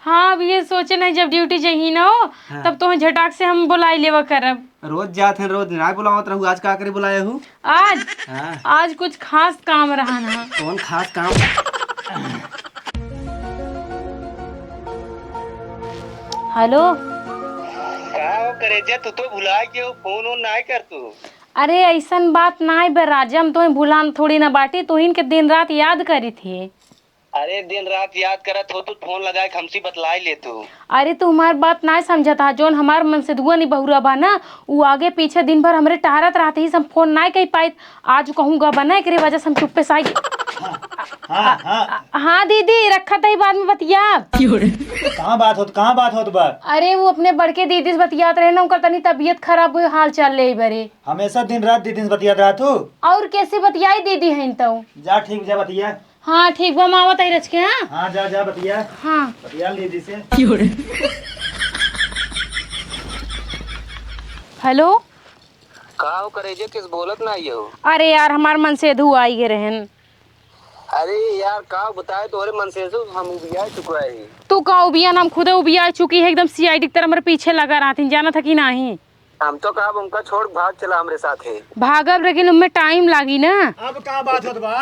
हाँ अब ये सोचे नहीं जब ड्यूटी चाहिए ना हो हाँ। तब तो झटाक से हम बुलाई लेवा करब। रोज जाते हैं, रोज ना बुलावत रहू, आज का करे बुलाए हूँ। आज हाँ। आज कुछ खास काम रहा ना। कौन खास काम? हेलो। का हो करेजा, तू तो भुला के फोन वोन ना कर तू। अरे ऐसन बात ना है राजा, हम तुम्हें भूलान थोड़ी ना बाटी, तो इनके दिन रात याद करी थी। अरे दिन रात याद करत हो, तू फोन लगाए हमसे बतलाई ले तू। अरे तू हमार बात ना समझा था, जोन हमार मन से दुआ नहीं बहुरा बा ना, वो आगे पीछे दिन भर हमरे टहरत रहते ही, सब फोन ना कह पाई। आज कहूँगा बना एक वजह से हम चुप्पे साई। हाँ दीदी रखा था ही बाद में बतिया। कहाँ बात होत बा? अरे वो अपने बड़के दीदी से बतियात रहे ना, उनका तनी तबीयत खराब हुई, हाल चाल ले बरे। हमेशा दिन रात दीदी से बतियात रहा तू। और कैसे बतियाई दीदी हैं तो? जा ठीक, जा बतिया। हाँ ठीक बा, मावा तई रच के। हाँ हाँ जा जा बतिया। हाँ बतिया दीदी से। हेलो। का हो करेजा, किस बोलत ना ये हो? अरे यार हमार मन से धु आई गे रहन। अरे यार का बताए, तोहरे मन से हम उबिया चुका है। तू का उबिया, हम खुद उबिया चुकी है, एकदम सीआईडी की तरह मेरे पीछे लगा रहा थी, जाना था कि नहीं? हम तो कहा उनका छोड़ भाग चला हमरे साथ है। भागब लेकिन उनमें टाइम लागी ना। अब कहाँ बात होत बा?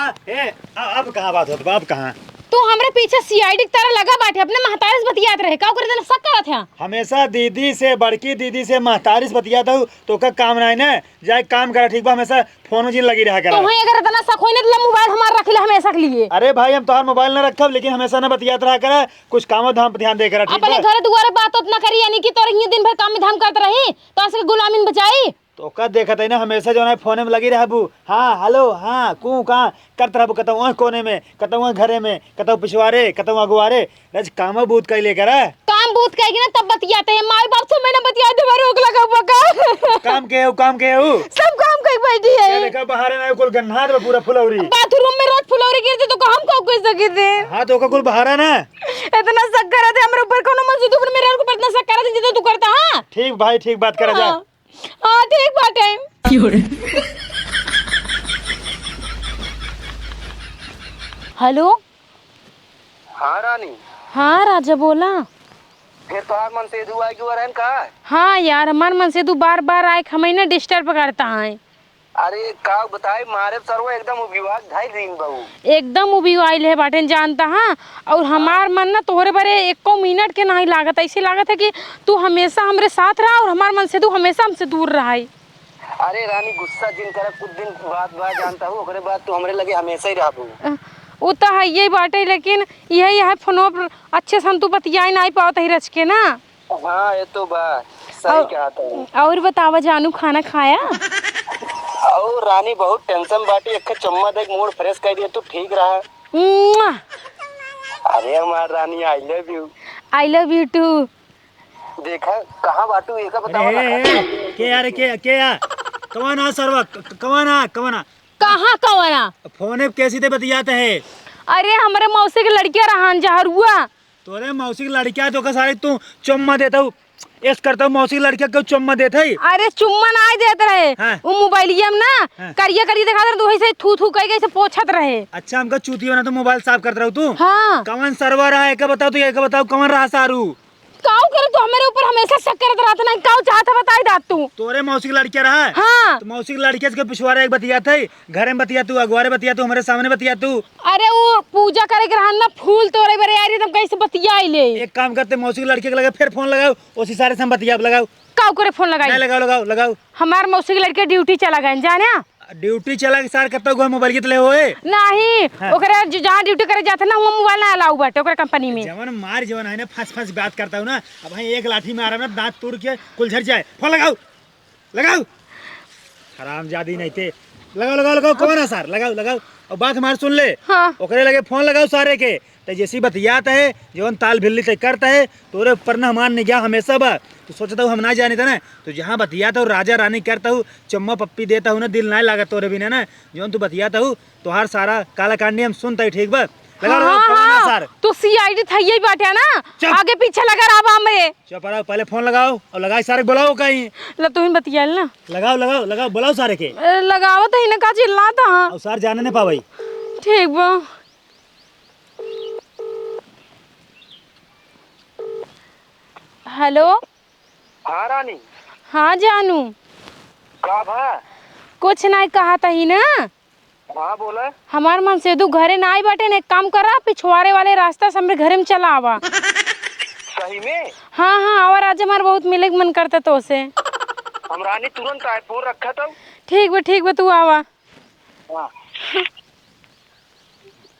अब कहाँ बात होत बा? अब कहाँ? तू हमरे पीछे सीआईडी की तरह लगा बाटे, अपने महतारी से बतियात रहे, का करे शक करत है? हमेशा दीदी से, बड़की दीदी से, महतारी से बतियाता हूँ तो का काम ना है ना, जाए काम करा ठीक बा, हमेशा फोन में लगी रहा करा। तो वहीं अगर इतना शक होई ना तो मोबाइल हमारा रख ले हमेशा के लिए। अरे भाई हम तोहार मोबाइल ना रखब, लेकिन हमेशा ना बतियात रहा करा, कुछ काम धाम पे ध्यान दे करा ठीक अपने बा? घर दुआरे बात उतना करी, यानी कि तोर दिन भर काम में धाम करत रही तो ऐसे गुलामीन बचाई। तो का देखत है ना, हमेशा जो है फोन में लगी रहबू। हाँ हेलो, हाँ कू कहाँ करत रहबू, कतौ वहाँ कोने में, कतौ वहाँ घरे में, कतौ पिछवारे, कतौ अगुवारे, रज काम बूत कर ले करा। काम बूत कहेगी ना तब बतियाते हैं, माई बाप से मैंने बतिया दे रोक लगा बका। काम के हो सब काम कहीं बैठी है। देखा बाहर ना कुल गन्हात में पूरा फुलौरी, बाथरूम में रोज फुलौरी गिरते तो हम को कैसे गिरते? हाँ तो का कुल बाहर ना। इतना शक करते हमरे ऊपर, कोनो मन से तू मेरे ऊपर इतना शक करते जितना तू करता। हां ठीक भाई, ठीक बात करा जा। हाँ ठीक बात है। हेलो। हाँ रानी। हाँ राजा बोला। फिर तोहार मन से दुआ क्यों रहन का? हाँ यार हमार मन से तू बार बार आए, हमें ना डिस्टर्ब करता है। अरे का बताए, मारे सरवा एकदम विवाद ढाई दिन बहू। एकदम उभी आइल है बाटन जानता। हाँ और हमार मन ना तोहरे बारे एको मिनट के नहीं लागत, ऐसे लागत है कि तू हमेशा हमरे साथ रहा और हमार मन से तू हमेशा हमसे दूर रहा है। अरे रानी गुस्सा जिन करे कुछ दिन बाद जानता हूँ, ओकरे बाद तू हमरे लगे हमेशा ही रहबू। वो तो है यही बाटे, लेकिन यही है फोनो पर अच्छे से हम तू बतिया नहीं पावत ही रच के ना। हाँ ये तो बात सही कहा तुम। और बतावा जानू खाना खाया? और रानी बहुत टेंशन बाटी, एक चम्मच देख मूड फ्रेश कर दिया, तू ठीक रहा। मुआ। अरे हमार रानी I love you. I love you too. देखा कहाँ बाटू एक बताओ ना। के यार के यार कवाना सरवा कवाना कहाँ कवना? फोन पे कैसी ते बतियाते है? अरे हमारे मौसी के लड़कियां रहान जहर हुआ। तोरे मौसी की लड़किया तो का सारे तू चुम्मा देता हूँ, ऐस करता हूँ मौसी की लड़किया को चुम्मा देता है। अरे चुम्मा ना देते रहे। हाँ। वो मोबाइलिया में ना हाँ। करिया दिखा दे तो वही से थू थू कह के पोछत रहे। अच्छा हमका चूती बना तो मोबाइल साफ करता रहू तू? हाँ कवन सरवा रहा है, बताओ तू, एक बताओ कवन रहा सारू? काऊ करे तो हमारे ऊपर हमेशा शक करत रहता, नहीं काऊ चाहता बताई दात तू। तोरे मौसी की लड़किया रहा है? हाँ तो मौसी की लड़किया के पिछवाड़े एक बतिया थे, घर में बतिया तू, अगवारे बतिया तू, हमारे सामने बतिया तू। अरे वो पूजा करे के रहन ना फूल तोड़े बरे यार, तुम कैसे बतियाई ले? एक काम करते मौसी की लड़की के लगा फिर फोन लगाओ, उसी सारे से हम बतिया लगाओ। काऊ करे फोन लगाई? नहीं लगाओ। हमार मौसी की लड़के ड्यूटी चला गए जाने। ड्यूटी चला के सार करता हुआ मोबाइल कितने होए? नहीं हाँ। ओकरे जहाँ ड्यूटी करे जाते ना वो मोबाइल ना अलाउ बाटे ओकरे कंपनी में। जवन मार जवन है ना फंस बात करता हूँ ना, अब भाई एक लाठी मारा ना दांत तोड़ के कुल झड़ जाए। फोन लगाओ हरामजादी नहीं थे। लगाओ कौन है सर? लगाओ और बात हमारी सुन ले। हाँ। ओकरे लगे फोन लगाओ सारे के, तो जैसी बतियात है जवन ताल भिल्ली तय करता है तोरे ऊपर ना हमार निगाह हमेशा बा। तो सोचता हूँ हम ना जाने था ना, तो जहाँ बतियाता हूँ राजा रानी करता हूँ, चम्मा पप्पी देता हूँ ना, दिल ना लगा तोरे बिना ना, जवन तू बतियाता हूँ तो हर सारा काला कांडी हम सुनता ही ठीक बा। लगाओ सर। तो सीआईडी था यही बाटे ना, आगे पीछे लगा रहा हमें। चुप रहो, पहले फोन लगाओ और लगाई सारे बुलाओ कहीं। ल तुम बतियाल ना। लगाओ बुलाओ सारे के। लगावत है ना का चिल्लाता। और सर जाने नहीं पावई। ठीक बा। हेलो। हाँ रानी। हाँ जानू। का भा? कुछ नहीं कहा था ही ना। हाँ बोला। हमार मन से तू घरे ना आई बाटे ने, एक काम करा पिछवाड़े वाले रास्ता से हमरे घरे में चला आवा। सही में? हाँ हाँ, और आज हमार बहुत मिले के मन करता तो से। हम रानी तुरंत आए, फोन रखा था। ठीक बा तू आवा। हाँ।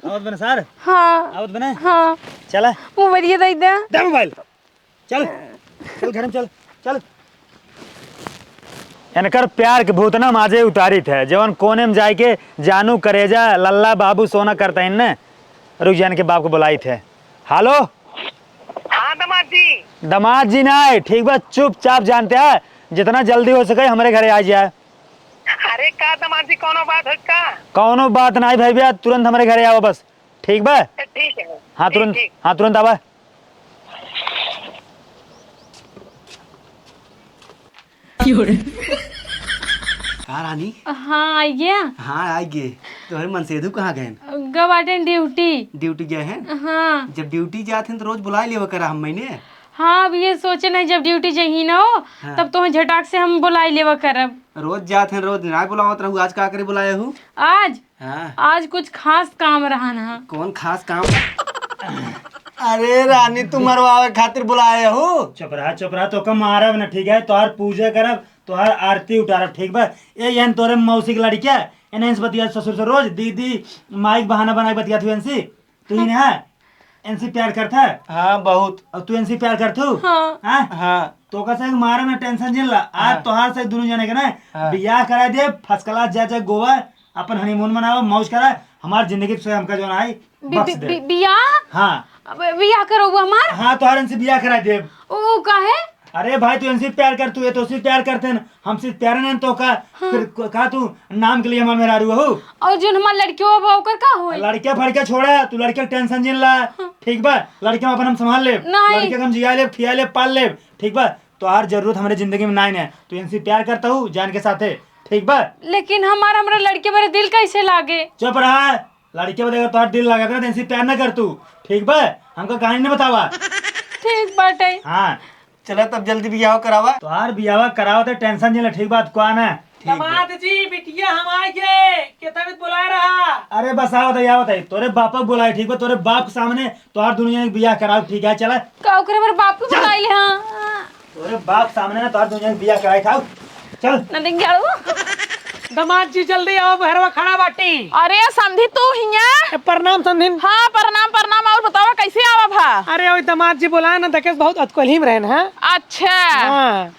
आवत बने सर। हाँ आवत बने। हाँ चला मोबाइल दे दे। दे मोबाइल। चल चल घर में चल चल। इनकर प्यार के भूत ना माजे उतारी थे जवन कोने में जाए के जानू करेजा लल्ला बाबू सोना करता इन ने रुक जान के बाप को बुलाई थे। हेलो। हाँ दामाद जी। दामाद जी ना आए ठीक बा, चुपचाप जानते हैं जितना जल्दी हो सके हमारे घरे आ जाए। अरे का दामाद जी कोनो बात है का? कौनो बात नहीं भाई भैया, तुरंत हमारे घरे आओ बस। ठीक बा? ठीक है। हाँ तुरंत, ठीक। हाँ तुरंत आवा। हाँ रानी। हाँ आई गया। हाँ आ गए। तुम्हारे मनसेधु कहाँ गए? गवाटे ड्यूटी। ड्यूटी गए हैं? हाँ जब ड्यूटी जाते हैं तो रोज बुला लिया करा हम मैंने। हाँ, अब ये सोचे नहीं जब ड्यूटी जही ना हो हाँ। तब तो झटाक से हम बुलाई लेवा करब। रोज जाते हैं, रोज ना बुलावत रहू। आज का करे बुलाए हूँ? आज हाँ। आज कुछ खास काम रहा ना। कौन खास काम? अरे रानी तुम मरवावे खातिर बुलाए हो? चुप रहा तो कम मारब ना ठीक है, तोहार पूजा करब, तोहार आरती उतारब ठीक बा। ए यहन तोरे मौसी की लड़किया एने से बतिया ससुर से रोज दीदी माइक बहाना बना के बतिया तू इनसे। तू ही ना इनसे प्यार करता है? हाँ बहुत। और तू इनसे प्यार करतू? हाँ। हाँ? हाँ। तो कैसे मारे में टेंशन जिन ला। आज तोहार से दोनों जने के ना बियाह करा दे, फर्स्ट क्लास जा गोवा अपन हनीमून मनावा, मौज करा। हमार जिंदगी से हमका जो ना आई बख्श दे। बियाह? हाँ बियाह करो हमार? हाँ तोहार इनसे बियाह करा दे। ओ काहे? अरे भाई तू इनसे प्यार कर, तू ये तो उससे प्यार करते हैं, हमसे प्यार नहीं तो का फिर कहा तू नाम के लिए हमारे मेरा रू हो। और जो हमार लड़कियों बा ओकर का होई? लड़किया फड़किया छोड़ा, तू लड़किया टेंशन जिन ला ठीक बा। लड़किया अपन हम संभाल ले, नहीं। लड़किया हम जिया ले, खिया ले, पाल ले ठीक बा। तो हर जरूरत हमारे जिंदगी में नहीं है, तू इनसे प्यार करता हूँ जान के साथे ठीक बा। लेकिन हमरा लड़के मेरे दिल कैसे लागे? चुप रहा। लड़किया बता तोहार दिल लगा था इनसे प्यार न कर तू ठीक बा। हमको कहानी नहीं बतावा। ठीक बाटे। हाँ चला तब जल्दी बियाह करावा। तोहार बियाह करावा तो टेंशन जिन ला ठीक बात को आना। दामाद जी बिटिया हम आ गए, कितना बुला रहा? अरे बस आओ बताइए तोरे बापा को बुलाए ठीक बा। तोरे बाप के सामने तोहार दुनिया में बियाह कराओ ठीक है। चला का ओकरे मेरे बाप को बुलाई। हाँ तोरे बाप सामने ना तोहार दुनिया में बियाह कराए खाओ। चल न देंगे। दामाद जी जल्दी आओ, भैरवा खड़ा बाटी। अरे समझी तू हिया? प्रणाम समधिन। हाँ प्रणाम। और बतावा कैसे आवा भा? अरे ओ दामाद जी बुलाए ना देखे बहुत अतकलही में रहन है। अच्छा। हाँ।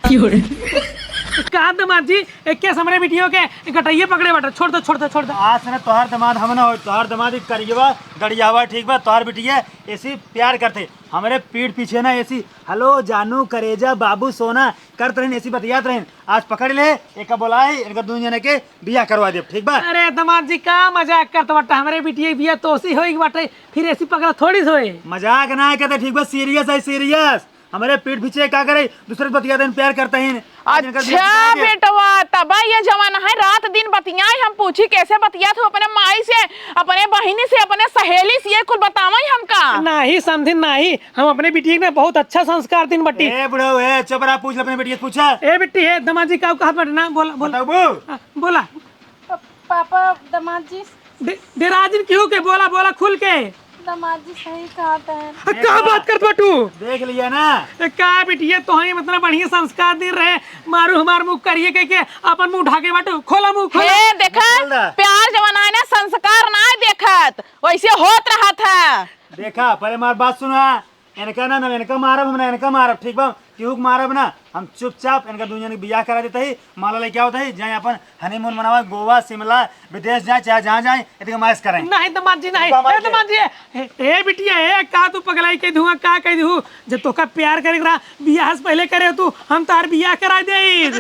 कहा दामाद जी एक क्या समरे बिटियों के गटैये पकड़े बाटे, छोड़ दो। आज से ना तोहार दमाद हम ना हो, तोहार दमाद ही करिएवा गड़ियावा ठीक बा। तोहार बिटिया ऐसी प्यार करते हमारे पीठ पीछे ना ऐसी हेलो जानू करेजा बाबू सोना करते रहे, ऐसी बतियात रहे। आज पकड़ ले एक बोलाए इनका दोनों जने के बियाह करवा दे ठीक बा। अरे दामाद जी का मजाक करते बाटे, हमारे बिटिया बिया तोसी होई बाटे, फिर ऐसी पकड़ा थोड़ी सोए। मजाक ना कहते ठीक बा, सीरियस है सीरियस। हमारे पीठ पीछे क्या करे दूसरे बतिया दिन प्यार करते हैं। अच्छा बेटवा तब ये जमाना है, रात दिन बतियाई। हम पूछी कैसे बतिया तू अपने माई से, अपने बहिनी से, अपने सहेली से, ये कुछ बतावा हमका? नहीं समधिन नहीं, हम अपने बिटिया ने बहुत अच्छा संस्कार दिन बटी। ए बुढ़ऊ ए चुप रहा, पूछ ले अपने बेटी से पूछा। ए बिट्टी है दामाद जी का कहा बाटे ना? बोला बोला। पापा दामाद जी डेराजिन क्यों के? बोला खुल के। दामाद जी सही कहते हैं। क्या बात करत बाटू? देख लिया ना का बिटिया तो ही मतलब बढ़िया संस्कार दे रहे। मारू हमार मुंह करिए के अपन मुंह ढाके बाटू। खोला मुंह खोला। हे देखा प्यार जवाना है ना, संस्कार ना देखत वैसे होत रहा था। देखा पहले मार बात सुना। इनका ना इनका मारब हम ना इनका मारब ठीक बा। क्यों मारब ना हम चुपचाप इनका दुनिया में बियाह करा देते ही माला ले क्या होता है जाए अपन हनीमून मनावा गोवा शिमला विदेश जाए चाहे जहाँ जाए इतने माइस करें। नहीं दामाद जी नहीं। ए दामाद जी ए बिटिया ए का तू पगलाई के धुआ का कह दू जब तो का प्यार करे बियाह से पहले करे तू हम तार बियाह करा दे।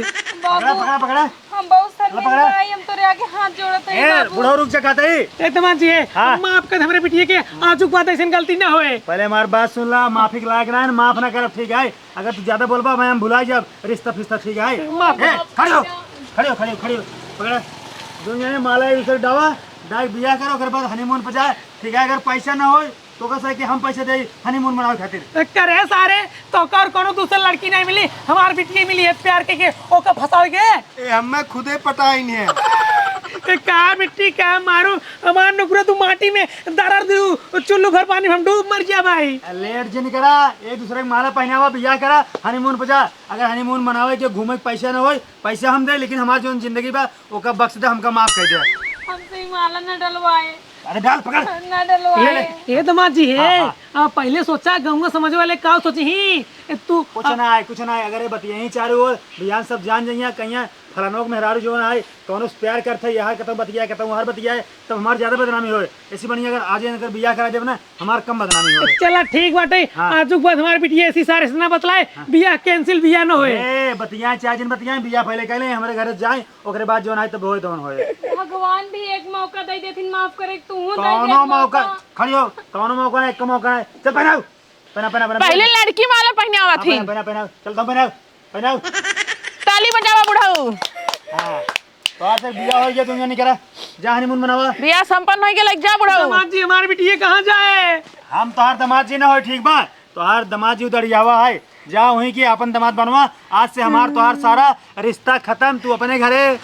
पकड़ा हम बहुत शर्मिंदा आई, हम तोरे आगे हाथ जोड़ते हैं बाबू। बुढ़ो रुक जा कहते ही। ए दामाद जी हाँ। माफ कर हमरे बिटिया के आजू बात ऐसे गलती ना होए। पहले हमारी बात सुन ला, माफी के लायक ना माफ ना कर ठीक है। अगर तू ज्यादा बोलबा मैं हम भुला जब रिश्ता फिश्ता ठीक है। माफ कर। खड़े हो पकड़ा दुनिया में माला एक दूसरे डावा डायरेक्ट बियाह करो, अगर बाद हनीमून पे जाए ठीक है। अगर पैसा ना हो तो कैसा है कि हम पैसे दे हनीमून मनावे खातिर। करे सारे तो और कोनो दूसरी लड़की नहीं मिली, हमार बिटिया मिली है प्यार के ओका फंसाओ के। ए हमें खुदे पता ही नहीं है। का मिट्टी का मारू हमार नुकरे तू माटी में दरार दू चुल्लू घर पानी में हम डूब मर गया भाई। लेट जे नहीं करा, एक दूसरे के माला पहनावा बियाह करा, हनीमून पे जा। अगर हनीमून मनावे के घूमे के पैसा न होई, पैसा हम दे, लेकिन हमार जो जिंदगी बा ओका बख्श दे, हमका माफ कर दे। हमसे ही माला न डलवाए, अरे डाल पकड़। न डलवाए। ये दामाद जी है पहले सोचा गाँव समझ वाले का सोची ही तू कुछ ना आए, कुछ ना आए। अगर ये बतिया ही चारों ओर बियान सब जान जाइए कहीं फलानों मेहरारू जो ना आए कौन प्यार करते यहाँ कहता बतिया कहता हूँ हर बतिया तब हमारे ज्यादा बदनामी हो। ऐसी बनी अगर आज अगर बियाह करा जब ना हमारे कम बदनामी हो। चला ठीक बाटे। आजू बाद हमारी बिटिया ऐसी सारे ना बतलाए बियाह कैंसिल बियाह न होए। ए बतिया चार दिन बतिया बियाह पहले कह ले हमारे घर जाए ओकरे बाद जो ना तब होए तो होए। भगवान भी एक मौका दे देथिन माफ करे तू कौनो मौका खड़ी हो, कौनो मौका नहीं, एक मौका है। चल पहनाओ पहना पहना पहना। पहले लड़की माला पहनावा थी। पहना पहना चल तुम पहनाओ पहनाओ। ताली बजावा बुढ़ाऊ। हाँ तो आज तक बियाह हो गया तुम नहीं करा, जा हनीमून मनावा। बियाह संपन्न हो गया, लग जा बुढ़ाऊ। दामाद जी हमारी बिटिया कहाँ जाए? हम तो हर दमाद जी ना हो ठीक बा, तो हर दमाद जी उधरियावा है, जा वहीं की अपन दमाद बनवा। आज से हमार तो हर सारा रिश्ता खत्म, तू अपने घरे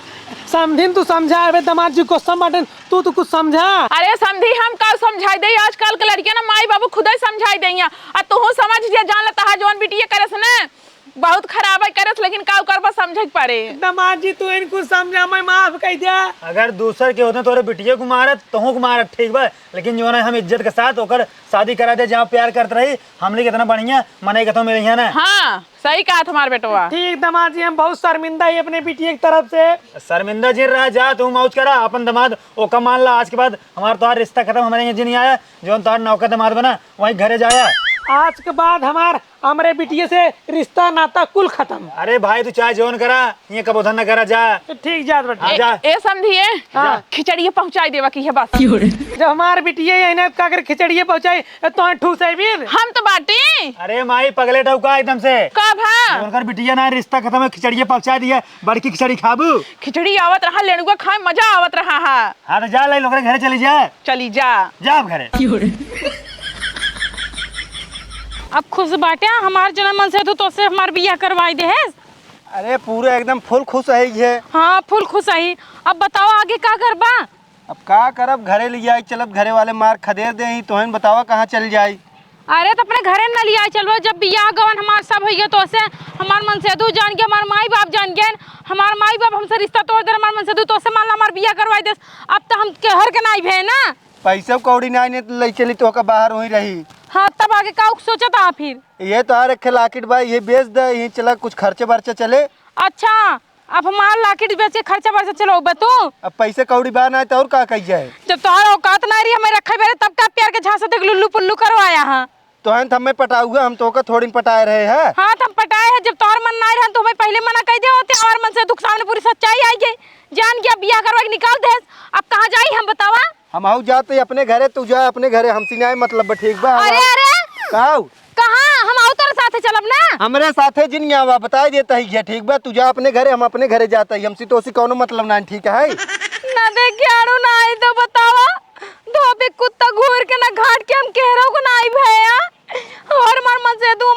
समझिन तू समझा अबे दामाद जी को समझन तू तो कुछ समझा। अरे समझी हम का समझाई दे, आजकल के लड़कियां ना माई बाबू खुद ही समझाई देंगे। और तू समझ जा जान लेता है जौन बिटिया करस ना बहुत खराब है करस, लेकिन का कर बस समझ पारे। दामाद जी तू इनको समझा मैं माफ कह दिया। अगर दूसर के होते तोरे बिटिया को मारत तो मारत ठीक बा, लेकिन जो है हम इज्जत के साथ होकर शादी करा दे, जहाँ प्यार करते रही हमने कितना बढ़िया मने कतो मेरे यहाँ ना। हाँ सही कहा तुम्हारे बेटवा। ठीक दामाद जी हम बहुत शर्मिंदा है अपने बिटिया की तरफ से। शर्मिंदा जी रहा, जा तू मौज करा अपन दमाद ओका मान ला। आज के बाद हमारा तो रिश्ता खत्म, हमारे यहाँ जी नहीं आया जो तो नौका दमाद बना वहीं घरे जाया। आज के बाद हमारे बिटिया से रिश्ता नाता कुल खत्म। अरे भाई तू चाहे जोन करा ये कब उधर न करा, जा ठीक जात बेटा। जा ए समझिए खिचड़ी पहुंचाई देवा की है बस। जब हमारे बिटिया यही का कर खिचड़िए पहुंचाई तो ठूस है वीर हम तो बाटी। अरे माई पगले ठौका एकदम से कब है उनकर बिटिया ना रिश्ता खत्म है, खिचड़िए पहुंचा दिया, बड़की खिचड़ी खाबू। खिचड़ी आवत रहा, लेनुआ खाए मजा आवत रहा है। हाँ तो जा ले लोग घरे चली जा, चली जा जा अब घरे। अब खुश बाटे हमार जन्म मन से तो से हमार बियाह करवाई दे है। अरे पूरे एकदम फुल खुश है। हाँ फुल खुश आई। अब बताओ आगे का करबा? अब का करब, घरे ले आई चलब, घरे वाले मार खदेर दे ही तोहन बतावा कहाँ चल जाई। अरे तो अपने घरे न लिया चलो, जब बियाह गवन हमार सब हो गया तो से हमार मन से दू जान के हमार माई बाप जान गए, हमार माई बाप हमसे रिश्ता तोड़ दे, हमार मन से दू तो से मान ला हमार बियाह करवाई दे। अब तो हम केहर के नाई भे ना, पैसा कौड़ी नहीं ले चली तो का बाहर वहीं रही। हाँ तब आगे का सोचा था फिर? ये तो रखे लाकिट भाई ये बेच दे, यही चला कुछ खर्चे बर्चे चले। अच्छा अब हमार लाकिट बेच के खर्चा बर्चा चलो बतू। अब पैसे कौड़ी बाहर ना तो और का कही जाए। जब तुम्हारा औकात ना रही हमें रखे बेरे तब का प्यार के झांसा देख लुल्लू पुल्लू करवाया। हाँ तो हमें पटाऊगा, हम तो का थोड़ी पटाए रहे हैं। हाँ तो हम पटाए हैं, जब तोहर मन ना रहा तो हमें पहले मना कह दे होते, हमारे मन से दुख सामने पूरी सच्चाई आई गई, जान के अब बियाह करवा के निकाल दे। अब कहाँ जाई हम बतावा? हम आऊ जाते अपने घरे, तू जा अपने घरे, हमसे नहीं मतलब ठीक बा। अरे अरे कहू कहाँ हम आओ तेरे साथे चलब ना? हमरे साथे जिन आवा बता देता है ठीक बा, तू जा अपने घरे, हम अपने घरे जाता है, हमसे तो उसी कोनो मतलब ना ठीक है। ना देख आड़ू ना आई तो बतावा, धोबी कुत्ता घूर के ना घाट के हम कह रहा को ना आई भैया, और मार मन से दू